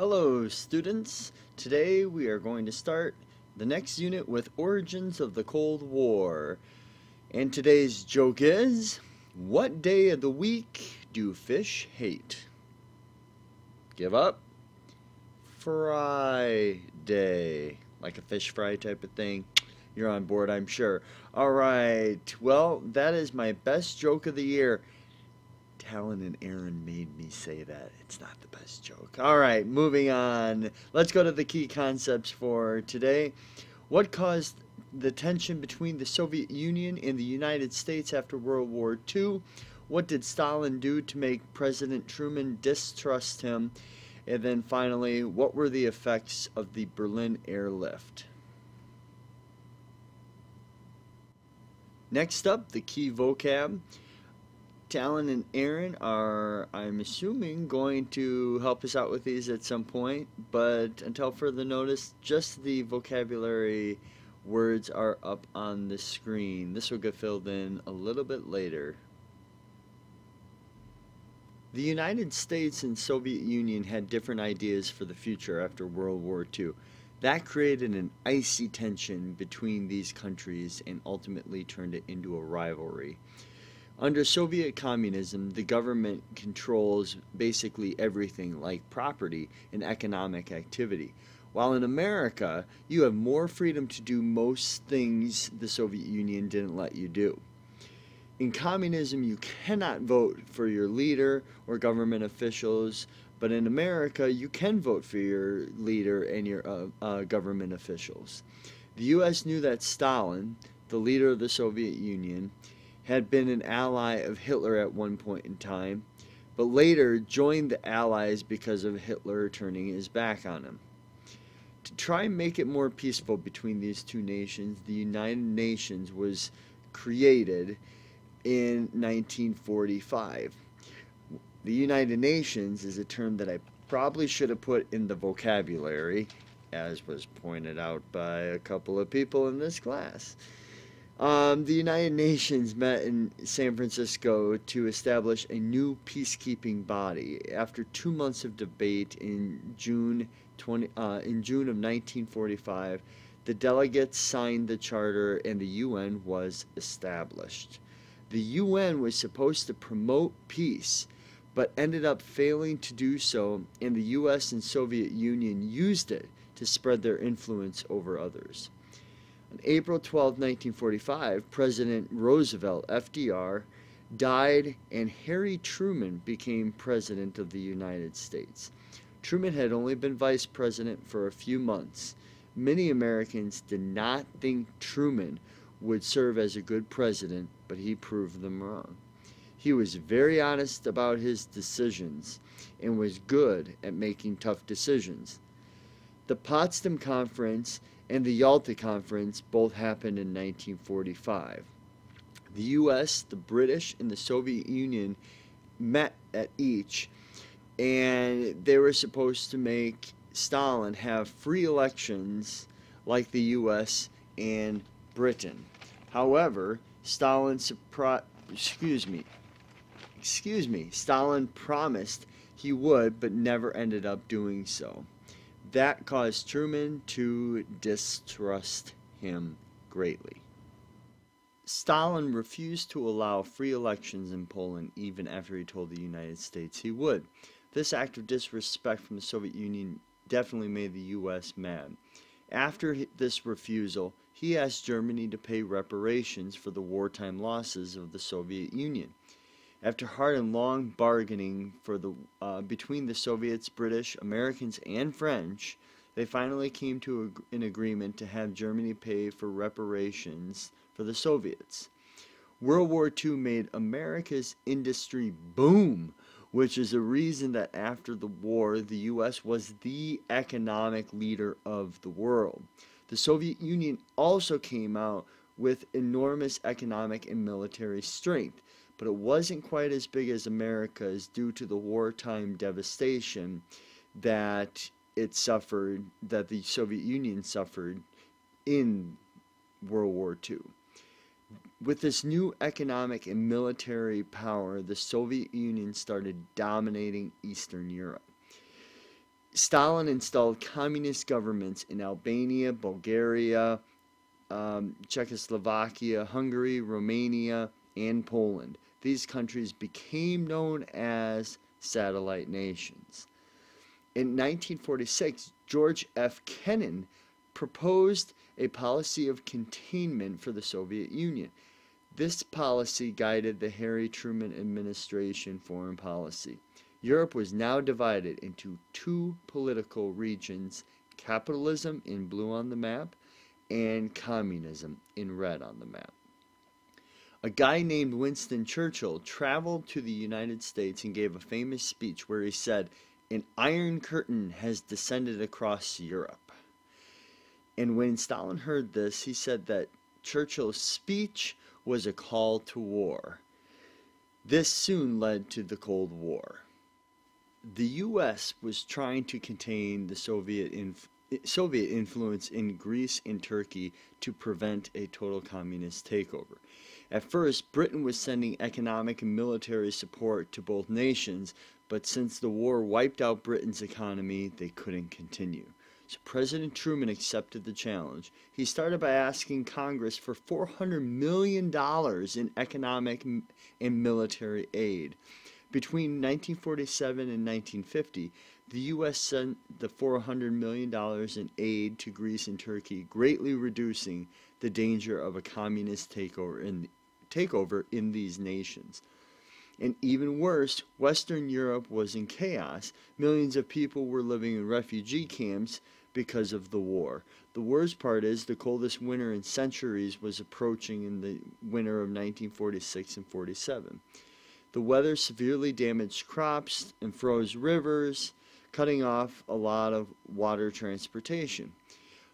Hello students, today we are going to start the next unit with Origins of the Cold War. And today's joke is, what day of the week do fish hate? Give up? Friday. Like a fish fry type of thing. You're on board, I'm sure. Alright, well, that is my best joke of the year. Talon and Aaron made me say that. It's not the best joke. Alright, moving on. Let's go to the key concepts for today. What caused the tension between the Soviet Union and the United States after World War II? What did Stalin do to make President Truman distrust him? And then finally, what were the effects of the Berlin Airlift? Next up, the key vocab. Talon and Aaron are, I'm assuming, going to help us out with these at some point, but until further notice, just the vocabulary words are up on the screen. This will get filled in a little bit later. The United States and Soviet Union had different ideas for the future after World War II. That created an icy tension between these countries and ultimately turned it into a rivalry. Under Soviet communism, the government controls basically everything like property and economic activity. While in America, you have more freedom to do most things the Soviet Union didn't let you do. In communism, you cannot vote for your leader or government officials, but in America, you can vote for your leader and your government officials. The U.S. knew that Stalin, the leader of the Soviet Union, had been an ally of Hitler at one point in time, but later joined the Allies because of Hitler turning his back on him. To try and make it more peaceful between these two nations, the United Nations was created in 1945. The United Nations is a term that I probably should have put in the vocabulary, as was pointed out by a couple of people in this class. The United Nations met in San Francisco to establish a new peacekeeping body. After 2 months of debate in June of 1945, the delegates signed the charter and the UN was established. The UN was supposed to promote peace, but ended up failing to do so, and the US and Soviet Union used it to spread their influence over others. On April 12, 1945, President Roosevelt, FDR, died and Harry Truman became President of the United States. Truman had only been Vice President for a few months. Many Americans did not think Truman would serve as a good president, but he proved them wrong. He was very honest about his decisions and was good at making tough decisions. The Potsdam Conference and the Yalta Conference both happened in 1945. The U.S., the British, and the Soviet Union met at each, and they were supposed to make Stalin have free elections like the U.S. and Britain. However, Stalin promised he would, but never ended up doing so. That caused Truman to distrust him greatly. Stalin refused to allow free elections in Poland even after he told the United States he would. This act of disrespect from the Soviet Union definitely made the U.S. mad. After this refusal, he asked Germany to pay reparations for the wartime losses of the Soviet Union. After hard and long bargaining between the Soviets, British, Americans, and French, they finally came to an agreement to have Germany pay for reparations for the Soviets. World War II made America's industry boom, which is a reason that after the war, the U.S. was the economic leader of the world. The Soviet Union also came out with enormous economic and military strength, but it wasn't quite as big as America's due to the wartime devastation that the Soviet Union suffered in World War II. With this new economic and military power, the Soviet Union started dominating Eastern Europe. Stalin installed communist governments in Albania, Bulgaria, Czechoslovakia, Hungary, Romania, and Poland. These countries became known as satellite nations. In 1946, George F. Kennan proposed a policy of containment for the Soviet Union. This policy guided the Harry Truman administration foreign policy. Europe was now divided into two political regions, capitalism in blue on the map and communism in red on the map. A guy named Winston Churchill traveled to the United States and gave a famous speech where he said, "An iron curtain has descended across Europe." And when Stalin heard this, he said that Churchill's speech was a call to war. This soon led to the Cold War. The U.S. was trying to contain the Soviet influence in Greece and Turkey to prevent a total communist takeover. At first, Britain was sending economic and military support to both nations, but since the war wiped out Britain's economy, they couldn't continue. So President Truman accepted the challenge. He started by asking Congress for $400 million in economic and military aid. Between 1947 and 1950, the U.S. sent the $400 million in aid to Greece and Turkey, greatly reducing the danger of a communist takeover in these nations. And even worse, Western Europe was in chaos. Millions of people were living in refugee camps because of the war. The worst part is the coldest winter in centuries was approaching in the winter of 1946 and 47. The weather severely damaged crops and froze rivers, cutting off a lot of water transportation.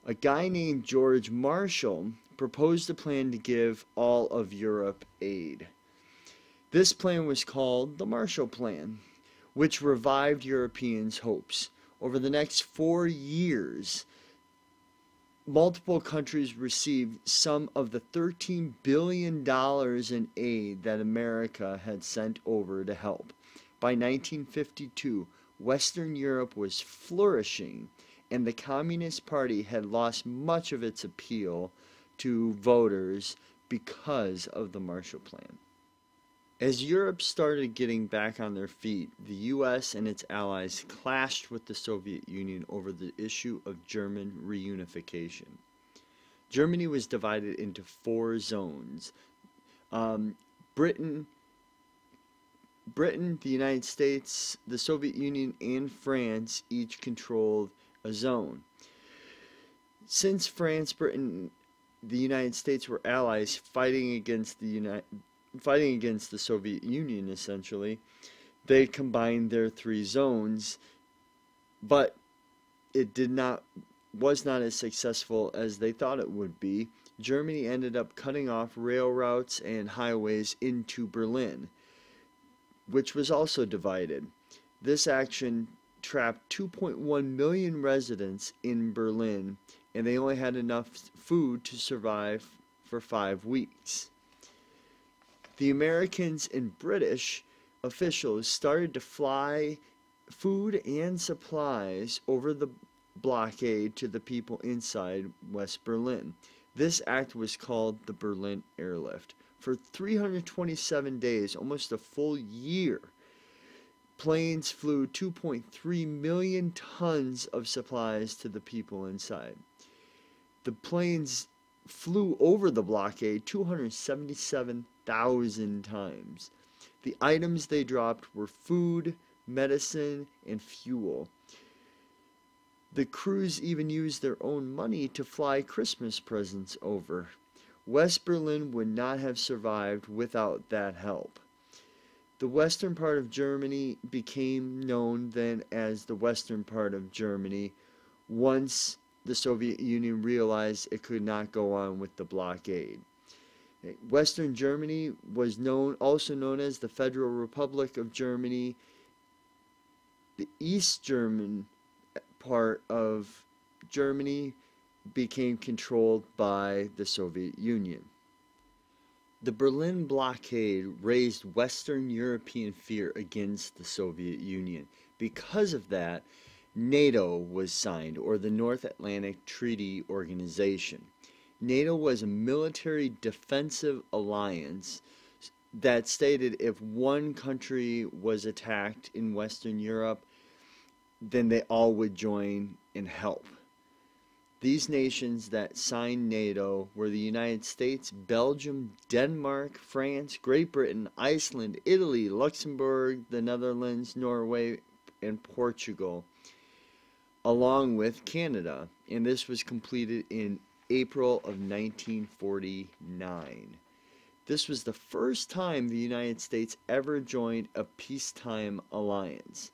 A guy named George Marshall proposed a plan to give all of Europe aid. This plan was called the Marshall Plan, which revived Europeans' hopes. Over the next 4 years, multiple countries received some of the $13 billion in aid that America had sent over to help. By 1952, Western Europe was flourishing, and the Communist Party had lost much of its appeal to voters because of the Marshall Plan. As Europe started getting back on their feet, the U.S. and its allies clashed with the Soviet Union over the issue of German reunification. Germany was divided into 4 zones. Britain, the United States, the Soviet Union, and France each controlled a zone. Since France, Britain, the United States were allies fighting against the Soviet Union, essentially, they combined their 3 zones, but it was not as successful as they thought it would be. Germany ended up cutting off rail routes and highways into Berlin, which was also divided. This action trapped 2.1 million residents in Berlin, and they only had enough food to survive for 5 weeks. The Americans and British officials started to fly food and supplies over the blockade to the people inside West Berlin. This act was called the Berlin Airlift. For 327 days, almost a full year, planes flew 2.3 million tons of supplies to the people inside. The planes flew over the blockade 277,000 times. The items they dropped were food, medicine, and fuel. The crews even used their own money to fly Christmas presents over. West Berlin would not have survived without that help. The western part of Germany became known then as the western part of Germany once the Soviet Union realized it could not go on with the blockade. Western Germany was also known as the Federal Republic of Germany. The East German part of Germany became controlled by the Soviet Union. The Berlin blockade raised Western European fear against the Soviet Union. Because of that, NATO was signed, or the North Atlantic Treaty Organization. NATO was a military defensive alliance that stated if one country was attacked in Western Europe, then they all would join and help. These nations that signed NATO were the United States, Belgium, Denmark, France, Great Britain, Iceland, Italy, Luxembourg, the Netherlands, Norway, and Portugal, along with Canada. And this was completed in April of 1949. This was the first time the United States ever joined a peacetime alliance.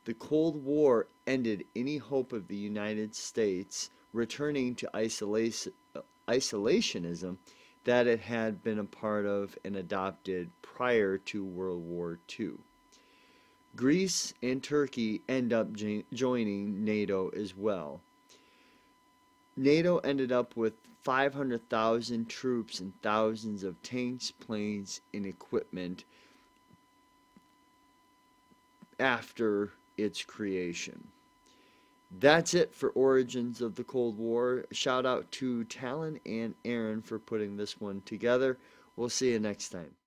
The Cold War ended any hope of the United States returning to isolationism that it had been a part of and adopted prior to World War II. Greece and Turkey end up joining NATO as well. NATO ended up with 500,000 troops and thousands of tanks, planes, and equipment after its creation. That's it for Origins of the Cold War. Shout out to Talon and Aaron for putting this one together. We'll see you next time.